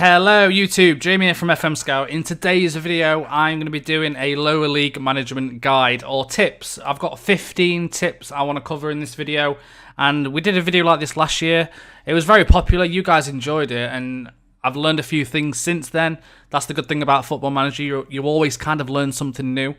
Hello YouTube, Jamie here from FM Scout. In today's video, I'm going to be doing a lower league management guide or tips. I've got 15 tips I want to cover in this video, and we did a video like this last year. It was very popular, you guys enjoyed it, and I've learned a few things since then. That's the good thing about Football Manager, you always kind of learn something new.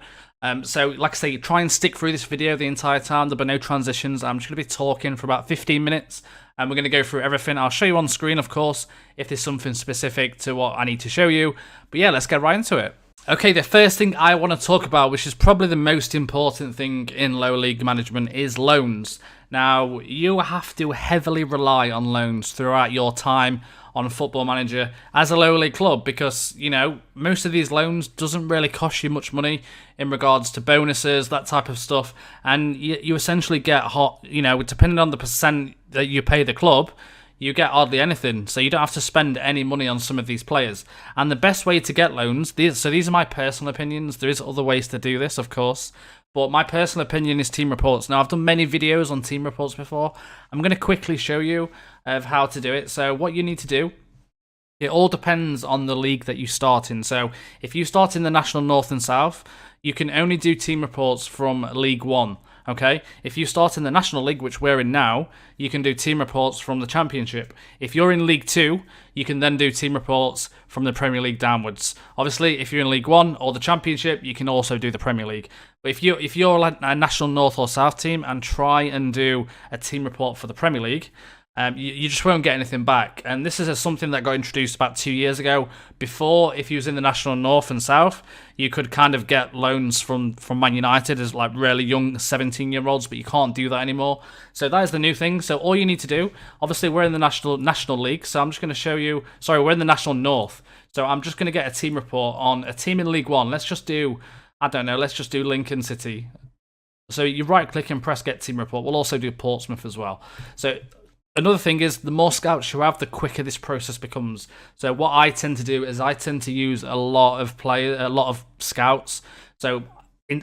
So like I say, try and stick through this video the entire time. There'll be no transitions. I'm just going to be talking for about 15 minutes. And we're going to go through everything. I'll show you on screen, of course, if there's something specific to what I need to show you. But yeah, let's get right into it. Okay, the first thing I want to talk about, which is probably the most important thing in lower league management, is loans. Now, you have to heavily rely on loans throughout your time on Football Manager as a lower league club because, you know, most of these loans doesn't really cost you much money in regards to bonuses, that type of stuff, and you essentially get depending on the percent that you pay the club, you get hardly anything, so you don't have to spend any money on some of these players. And the best way to get loans, these are my personal opinions, there is other ways to do this, of course, but my personal opinion is team reports. Now, I've done many videos on team reports before. I'm going to quickly show you of how to do it. So what you need to do, it all depends on the league that you start in. So if you start in the National North and South, you can only do team reports from League 1. Okay, if you start in the National League, which we're in now, you can do team reports from the Championship. If you're in League 2, you can then do team reports from the Premier League downwards. Obviously, if you're in League 1 or the Championship, you can also do the Premier League. But if you're like a National North or South team and try and do a team report for the Premier League, you just won't get anything back. And this is something that got introduced about 2 years ago. Before, if you was in the National North and South, you could kind of get loans from Man United as like really young 17-year-olds, but you can't do that anymore. So that is the new thing. So all you need to do, obviously we're in the National League, so I'm just going to show you, sorry, we're in the National North. So I'm just going to get a team report on a team in League 1. Let's just do, I don't know, let's just do Lincoln City. So you right click and press get team report. We'll also do Portsmouth as well. So another thing is, the more scouts you have, the quicker this process becomes. So what I tend to do is I tend to use a lot of scouts. So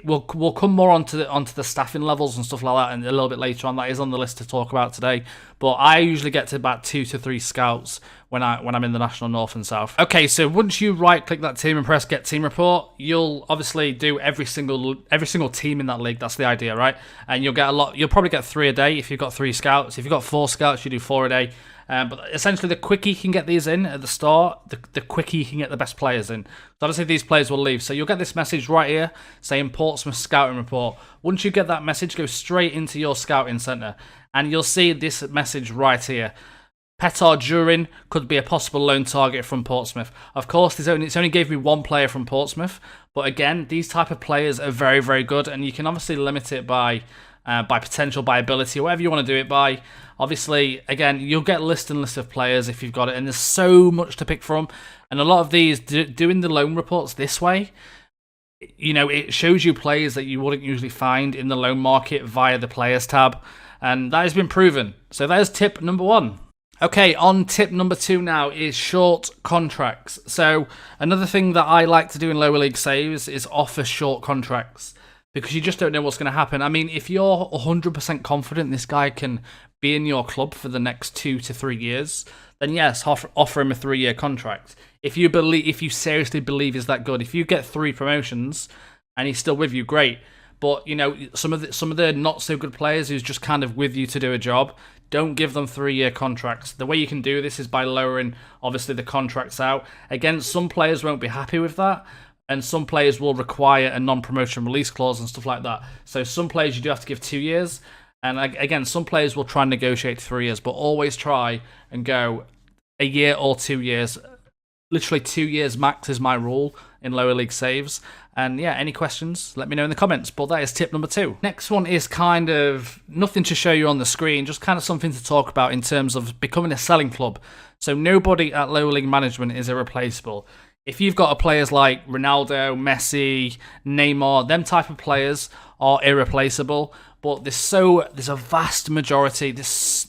we'll come more onto the staffing levels and stuff like that, and a little bit later on. That is on the list to talk about today. But I usually get to about 2 to 3 scouts when I'm in the National North and South. Okay, so once you right click that team and press get team report, you'll obviously do every single team in that league. That's the idea, right? And you'll get a lot. You'll probably get 3 a day if you've got 3 scouts. If you've got 4 scouts, you do 4 a day. But essentially, the quicker you can get these in at the start, the quicker you can get the best players in. So obviously, these players will leave. So you'll get this message right here saying Portsmouth Scouting Report. Once you get that message, go straight into your scouting centre. And you'll see this message right here. Petar Durin could be a possible loan target from Portsmouth. Of course, it's only gave me 1 player from Portsmouth. But again, these type of players are very, very good. And you can obviously limit it by potential, by ability, whatever you want to do it by. Obviously, again, you'll get list of players if you've got it, and there's so much to pick from. And a lot of these, doing the loan reports this way, you know, it shows you players that you wouldn't usually find in the loan market via the players tab, and that has been proven. So that is tip number 1. Okay, on tip number 2 now is short contracts. So another thing that I like to do in lower league saves is offer short contracts, because you just don't know what's going to happen. I mean, if you're 100% confident this guy can be in your club for the next 2 to 3 years, then yes, offer him a 3-year contract. If you seriously believe he's that good, if you get 3 promotions and he's still with you, great. But you know, some of the not so good players who's just kind of with you to do a job, don't give them 3-year contracts. The way you can do this is by lowering, obviously, the contracts out. Again, some players won't be happy with that, and some players will require a non-promotion release clause and stuff like that. So some players you do have to give 2 years. And again, some players will try and negotiate 3 years, but always try and go a year or 2 years. Literally 2 years max is my rule in lower league saves. And yeah, any questions, let me know in the comments. But that is tip number 2. Next one is kind of nothing to show you on the screen, just kind of something to talk about in terms of becoming a selling club. So nobody at lower league management is irreplaceable. If you've got players like Ronaldo, Messi, Neymar, them type of players are irreplaceable. But there's a vast majority, there's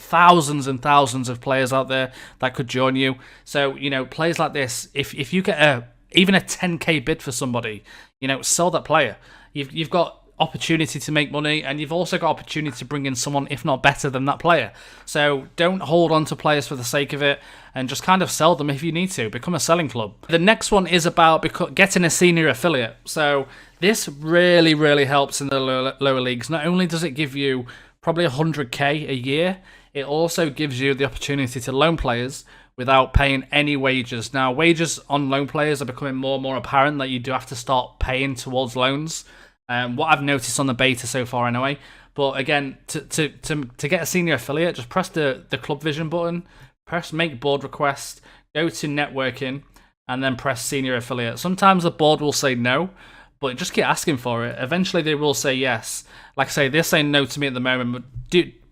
thousands and thousands of players out there that could join you. So, you know, players like this, if you get even a 10k bid for somebody, you know, sell that player. You've got opportunity to make money, and you've also got opportunity to bring in someone, if not better than that player. So don't hold on to players for the sake of it, and just kind of sell them if you need to. Become a selling club. The next one is about getting a senior affiliate. So this really, really helps in the lower leagues. Not only does it give you probably 100k a year, it also gives you the opportunity to loan players without paying any wages. Now, wages on loan players are becoming more and more apparent, that you do have to start paying towards loans. What I've noticed on the beta so far anyway. But again, to get a senior affiliate, just press the Club Vision button, press make board request, go to networking, and then press senior affiliate. Sometimes the board will say no, but just keep asking for it. Eventually they will say yes. Like I say, they're saying no to me at the moment, but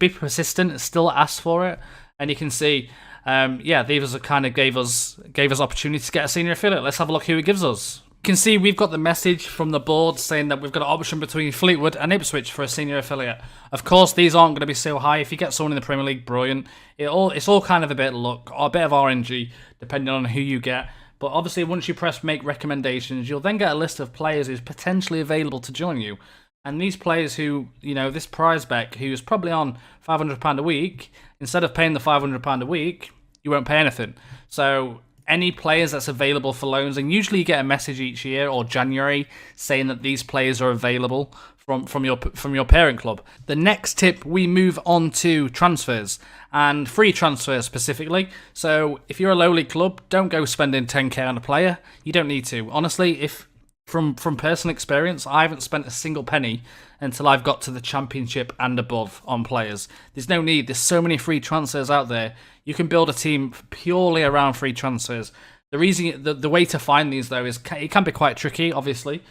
be persistent, still ask for it, and you can see, yeah, these kind of gave us opportunity to get a senior affiliate. Let's have a look who it gives us. You can see we've got the message from the board saying that we've got an option between Fleetwood and Ipswich for a senior affiliate. Of course, these aren't going to be so high. If you get someone in the Premier League, brilliant. It's all kind of a bit of luck, or a bit of RNG, depending on who you get. But obviously, once you press make recommendations, you'll then get a list of players who's potentially available to join you. And these players who, you know, this prize back, who's probably on £500 a week, instead of paying the £500 a week, you won't pay anything. So any players that's available for loans, and usually you get a message each year or January saying that these players are available from your parent club. The next tip, we move on to transfers, and free transfers specifically. So if you're a low league club, don't go spending 10k on a player. You don't need to. Honestly, if from personal experience, I haven't spent a single penny until I've got to the championship and above on players. There's no need. There's so many free transfers out there. You can build a team purely around free transfers. The reason, the way to find these though is it can be quite tricky, obviously.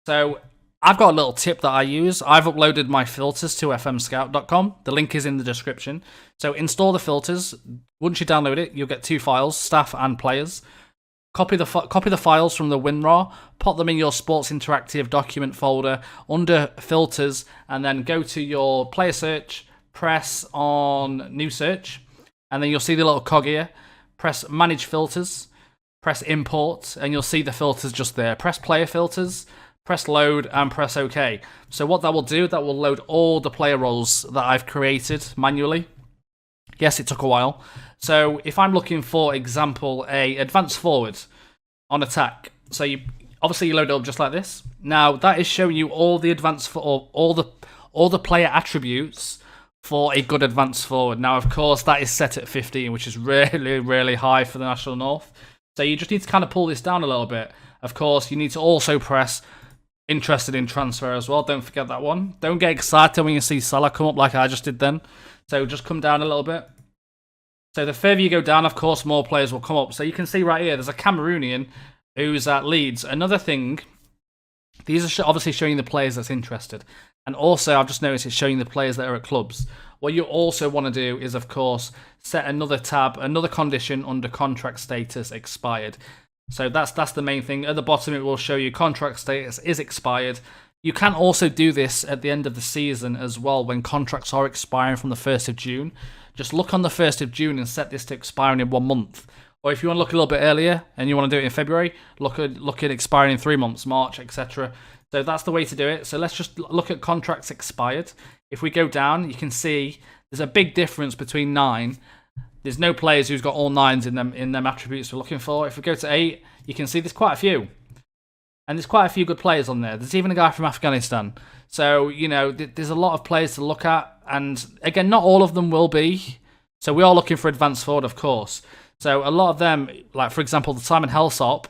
So I've got a little tip that I use. I've uploaded my filters to fmscout.com. The link is in the description. So install the filters. Once you download it, you'll get two files, staff and players. Copy the files from the WinRAR, put them in your Sports Interactive document folder under filters, and then go to your player search, press on new search, and then you'll see the little cog here. Press manage filters, press import, and you'll see the filters just there. Press player filters, press load, and press OK. So what that will do, that will load all the player roles that I've created manually. Yes, it took a while. So if I'm looking for example a advanced forward on attack, so you obviously you load it up just like this. Now that is showing you all the advanced all the player attributes for a good advanced forward. Now of course that is set at 15, which is really high for the National North. So you just need to kind of pull this down a little bit. Of course you need to also press interested in transfer as well. Don't forget that one. Don't get excited when you see Salah come up like I just did then. So just come down a little bit. So the further you go down, of course, more players will come up. So you can see right here, there's a Cameroonian who's at Leeds. Another thing, these are obviously showing the players that's interested. And also, I've just noticed it's showing the players that are at clubs. What you also want to do is, of course, set another tab, another condition under contract status expired. So that's the main thing. At the bottom, it will show you contract status is expired. You can also do this at the end of the season as well, when contracts are expiring from the 1st of June. Just look on the 1st of June and set this to expiring in 1 month. Or if you want to look a little bit earlier and you want to do it in February, look at expiring in 3 months, March, etc. So that's the way to do it. So let's just look at contracts expired. If we go down, you can see there's a big difference between 9. There's no players who's got all 9s in them attributes we're looking for. If we go to 8, you can see there's quite a few. And there's quite a few good players on there. There's even a guy from Afghanistan. So, you know, there's a lot of players to look at. And again, not all of them will be. So we are looking for advanced forward, of course. So a lot of them, like for example, the Simon Heslop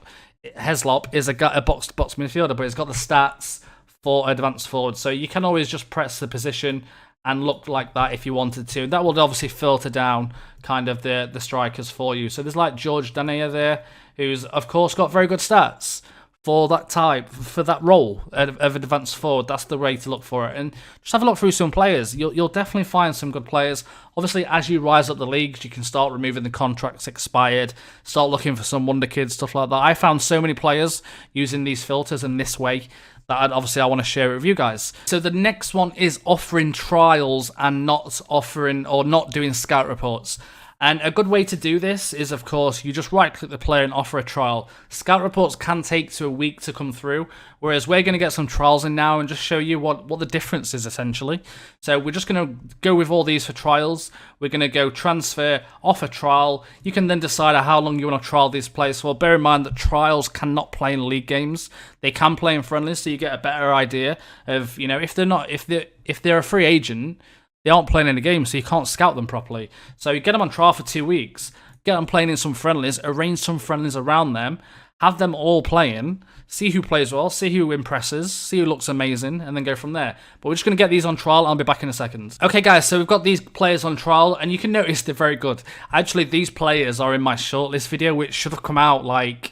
is a box-to-box midfielder, but he's got the stats for advanced forward. So you can always just press the position and look like that if you wanted to. That will obviously filter down kind of the strikers for you. So there's like George Danier there, who's of course got very good stats for that type, for that role of advanced forward. That's the way to look for it. And just have a look through some players. You'll definitely find some good players. Obviously, as you rise up the leagues, you can start removing the contracts expired, start looking for some wonder kids, stuff like that. I found so many players using these filters in this way that I want to share it with you guys. So the next one is offering trials and not offering or not doing scout reports. And a good way to do this is, of course, you just right-click the player and offer a trial. Scout reports can take to a week to come through, whereas we're going to get some trials in now and just show you what the difference is, essentially. So we're just going to go with all these for trials. We're going to go transfer, offer trial. You can then decide how long you want to trial these players for. Bear in mind that trials cannot play in league games. They can play in friendlies, so you get a better idea of, if they're a free agent, they aren't playing any games, so you can't scout them properly. So you get them on trial for 2 weeks, get them playing in some friendlies, arrange some friendlies around them, have them all playing, see who plays well, see who impresses, see who looks amazing, and then go from there. But we're just going to get these on trial. I'll be back in a second. Okay, guys, so we've got these players on trial, and you can notice they're very good. Actually, these players are in my shortlist video, which should have come out like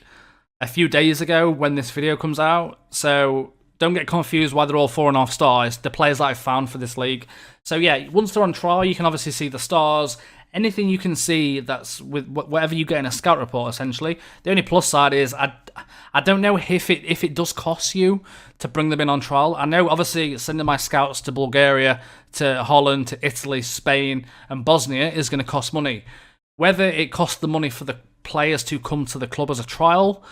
a few days ago when this video comes out. So don't get confused why they're all 4.5 stars. The players that I found for this league. So yeah, once they're on trial, you can obviously see the stars. Anything you can see that's with whatever you get in a scout report, essentially. The only plus side is I don't know if it does cost you to bring them in on trial. I know obviously sending my scouts to Bulgaria, to Holland, to Italy, Spain, and Bosnia is going to cost money. Whether it costs the money for the players to come to the club as a trial,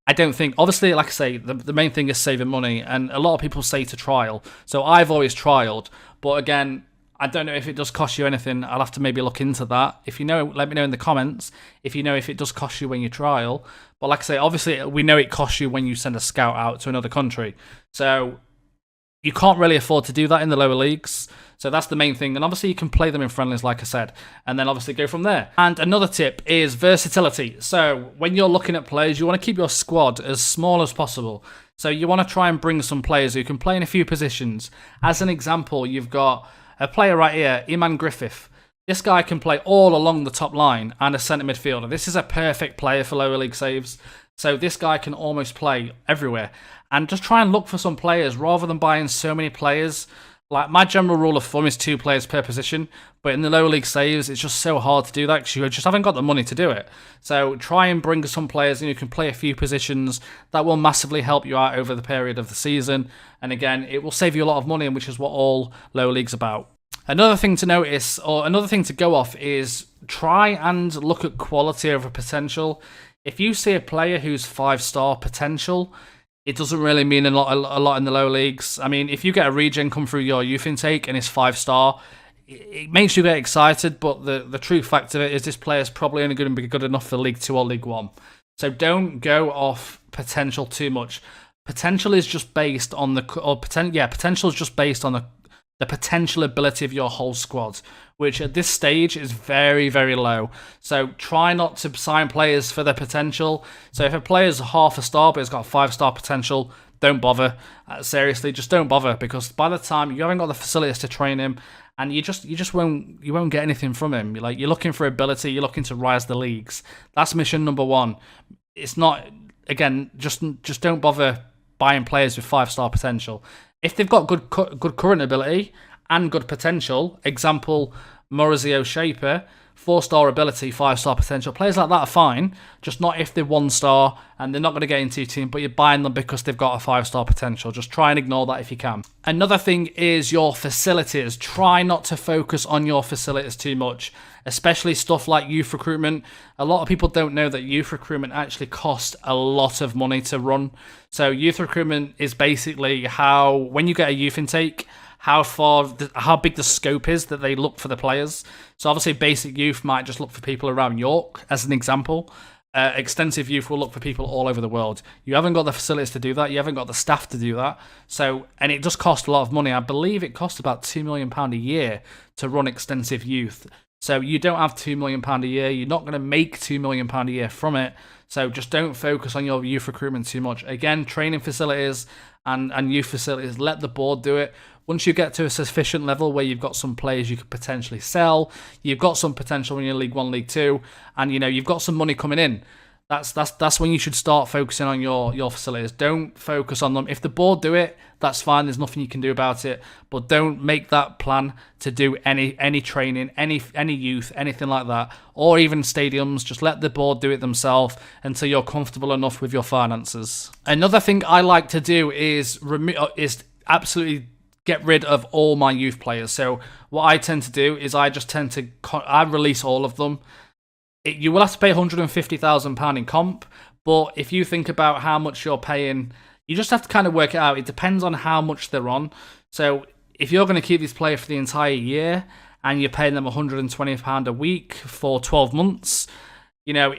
I don't think. Obviously, like I say, the main thing is saving money, and a lot of people say to trial. So I've always trialed, but again, I don't know if it does cost you anything. I'll have to maybe look into that. If you know, let me know in the comments if you know if it does cost you when you trial. But like I say, obviously, we know it costs you when you send a scout out to another country. So you can't really afford to do that in the lower leagues. So that's the main thing. And obviously you can play them in friendlies, like I said, and then obviously go from there. And another tip is versatility. So when you're looking at players, you want to keep your squad as small as possible. So you want to try and bring some players who can play in a few positions. As an example, you've got a player right here, Iman Griffith. This guy can play all along the top line and a centre midfielder. This is a perfect player for lower league saves. So this guy can almost play everywhere. And just try and look for some players rather than buying so many players. Like, my general rule of thumb is 2 players per position, but in the lower league saves, it's just so hard to do that because you just haven't got the money to do it. So try and bring some players in who can play a few positions. That will massively help you out over the period of the season. And again, it will save you a lot of money, which is what all lower leagues are about. Another thing to notice, or another thing to go off, is try and look at quality over potential. If you see a player who's 5-star potential, it doesn't really mean a lot in the lower leagues. I mean, if you get a regen come through your youth intake and it's 5-star, it makes you get excited, but the true fact of it is this player's probably only going to be good enough for League 2 or League 1. So don't go off potential too much. Potential is just based on potential is just based on the potential ability of your whole squad, which at this stage is very, very low. So try not to sign players for their potential. So if a player's half a star but has got 5-star potential, don't bother. Seriously, just don't bother, because by the time you haven't got the facilities to train him, and you won't get anything from him. You're looking for ability, you're looking to rise the leagues. That's mission number 1. It's not, again, just don't bother buying players with 5-star potential. If they've got good current ability and good potential, example, Maurizio Shaper, 4-star ability, 5-star potential, players like that are fine, just not if they're 1-star and they're not going to get into your team, but you're buying them because they've got a 5-star potential. Just try and ignore that if you can. Another thing is your facilities. Try not to focus on your facilities too much, especially stuff like youth recruitment. A lot of people don't know that youth recruitment actually costs a lot of money to run. So youth recruitment is basically how, when you get a youth intake, how big the scope is that they look for the players. So obviously basic youth might just look for people around York, as an example. Extensive youth will look for people all over the world. You haven't got the facilities to do that. You haven't got the staff to do that. So, and it does cost a lot of money. I believe it costs about £2 million a year to run extensive youth. So you don't have £2 million a year. You're not going to make £2 million a year from it. So just don't focus on your youth recruitment too much. Again, training facilities and youth facilities, let the board do it. Once you get to a sufficient level where you've got some players you could potentially sell, you've got some potential in your League 1, League 2, and you've got some money coming in, that's when you should start focusing on your facilities. Don't focus on them. If the board do it, that's fine. There's nothing you can do about it. But don't make that plan to do any training, any youth, anything like that, or even stadiums. Just let the board do it themselves until you're comfortable enough with your finances. Another thing I like to do is absolutely get rid of all my youth players. So what I tend to do is I release all of them. You will have to pay £150,000 in comp, but if you think about how much you're paying, you just have to kind of work it out. It depends on how much they're on. So if you're going to keep this player for the entire year and you're paying them £120 a week for 12 months, you know,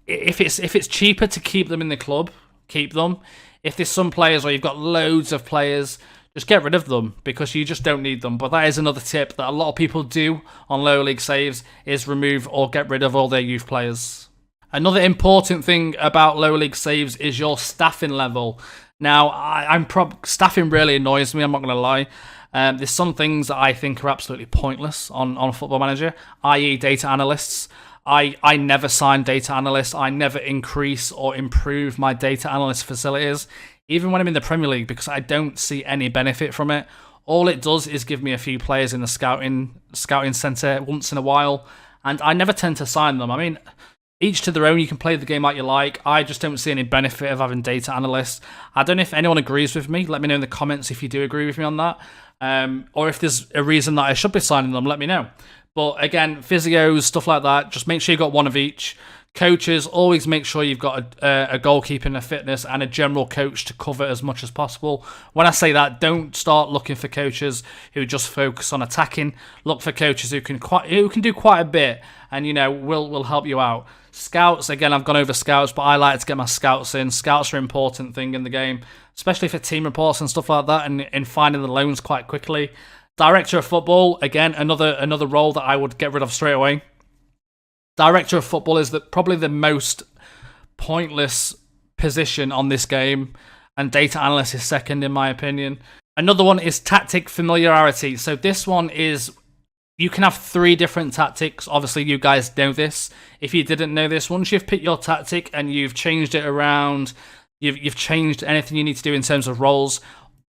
if it's cheaper to keep them in the club, keep them. If there's some players or you've got loads of players, just get rid of them because you just don't need them. But that is another tip that a lot of people do on lower league saves, is remove or get rid of all their youth players. Another important thing about lower league saves is your staffing level. Now, staffing really annoys me, I'm not going to lie. There's some things that I think are absolutely pointless on Football Manager, i.e. data analysts. I never sign data analysts. I never increase or improve my data analyst facilities, even when I'm in the Premier League, because I don't see any benefit from it. All it does is give me a few players in the scouting centre once in a while, and I never tend to sign them. I mean, each to their own, you can play the game like you like. I just don't see any benefit of having data analysts. I don't know if anyone agrees with me. Let me know in the comments if you do agree with me on that. Or if there's a reason that I should be signing them, let me know. But again, physios, stuff like that, just make sure you got one of each. Coaches, always make sure you've got a goalkeeping, a fitness, and a general coach to cover as much as possible. When I say that, don't start looking for coaches who just focus on attacking. Look for coaches who can do quite a bit, and will help you out. Scouts, again, I've gone over scouts, but I like to get my scouts in. Scouts are an important thing in the game, especially for team reports and stuff like that, and finding the loans quite quickly. Director of football, again, another role that I would get rid of straight away. Director of football is probably the most pointless position on this game, and data analyst is second in my opinion. Another one is tactic familiarity. So this one is, you can have 3 different tactics. Obviously, you guys know this. If you didn't know this, once you've picked your tactic and you've changed it around, you've changed anything you need to do in terms of roles,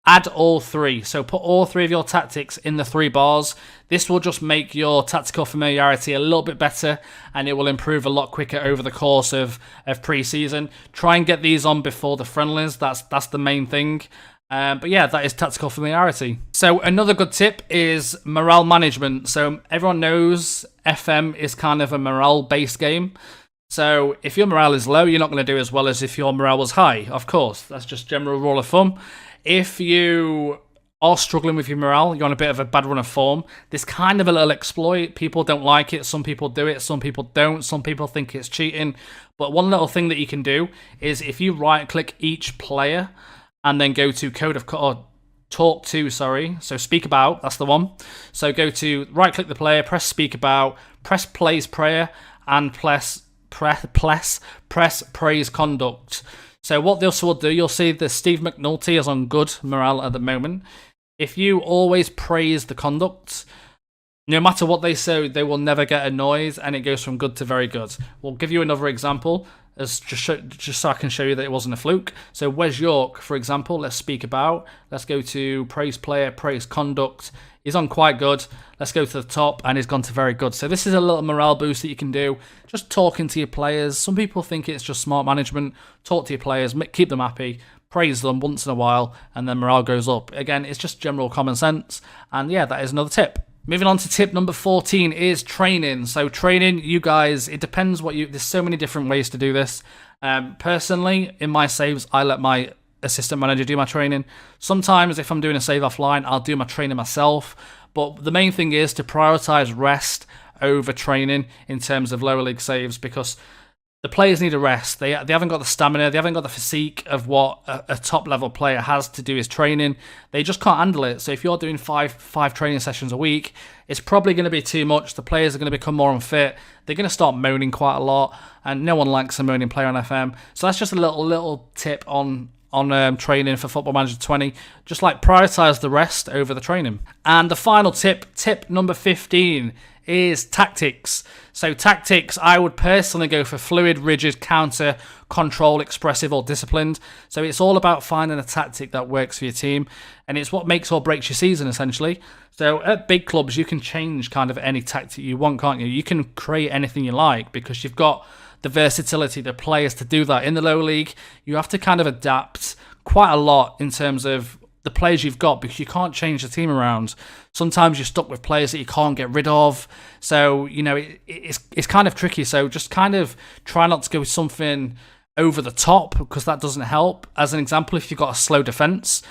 add all 3. So put all 3 of your tactics in the 3 bars. This will just make your tactical familiarity a little bit better, and it will improve a lot quicker over the course of pre-season. Try and get these on before the friendlies. That's the main thing. But yeah, that is tactical familiarity. So another good tip is morale management. So everyone knows FM is kind of a morale-based game. So if your morale is low, you're not going to do as well as if your morale was high. Of course, that's just general rule of thumb. If you are struggling with your morale, you're on a bit of a bad run of form, there's kind of a little exploit. People don't like it. Some people do it. Some people don't. Some people think it's cheating. But one little thing that you can do is if you right-click each player and then go to talk to, so speak about, that's the one. So go to right-click the player, press speak about, press plays prayer, and press praise conduct. So what this will do, you'll see that Steve McNulty is on good morale at the moment. If you always praise the conduct, no matter what they say, they will never get annoyed, and it goes from good to very good. We'll give you another example, just so I can show you that it wasn't a fluke. So Wes York, for example, let's speak about. Let's go to praise player, praise conduct. He's on quite good. Let's go to the top, and he's gone to very good. So this is a little morale boost that you can do. Just talking to your players. Some people think it's just smart management. Talk to your players, keep them happy, praise them once in a while, and then morale goes up. Again, it's just general common sense. And yeah, that is another tip. Moving on to tip number 14 is training. So training, you guys, it depends there's so many different ways to do this. Personally, in my saves, I let my assistant manager do my training. Sometimes if I'm doing a save offline, I'll do my training myself. But the main thing is to prioritize rest over training in terms of lower league saves, because the players need a rest. They haven't got the stamina, they haven't got the physique of what a top level player has to do his training. They just can't handle it. So if you're doing five training sessions a week, it's probably going to be too much. The players are going to become more unfit. They're going to start moaning quite a lot, and no one likes a moaning player on FM. So that's just a little tip on training for Football Manager 20. Just like prioritize the rest over the training. And the final tip number 15, is tactics. So tactics, I would personally go for fluid, rigid, counter, control, expressive, or disciplined. So it's all about finding a tactic that works for your team, and it's what makes or breaks your season, essentially. So at big clubs, you can change kind of any tactic you want, can't you? You can create anything you like because you've got the versatility, the players to do that. In the lower league, you have to kind of adapt quite a lot in terms of the players you've got, because you can't change the team around. Sometimes you're stuck with players that you can't get rid of. So, you know, it's kind of tricky. So just kind of try not to go with something over the top, because that doesn't help. As an example, if you've got a slow defense,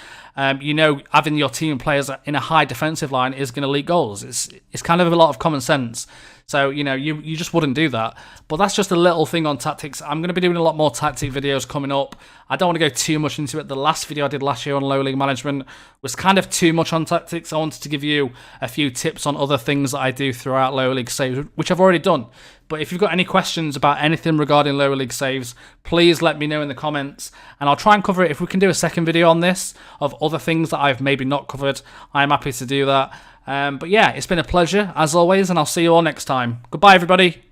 you know, having your team players in a high defensive line is going to leak goals. It's kind of a lot of common sense. So, you know, you just wouldn't do that. But that's just a little thing on tactics. I'm going to be doing a lot more tactic videos coming up. I don't want to go too much into it. The last video I did last year on lower league management was kind of too much on tactics. I wanted to give you a few tips on other things that I do throughout lower league saves, which I've already done. But if you've got any questions about anything regarding lower league saves, please let me know in the comments, and I'll try and cover it. If we can do a second video on this of other things that I've maybe not covered, I'm happy to do that. But yeah, it's been a pleasure as always, and I'll see you all next time. Goodbye, everybody.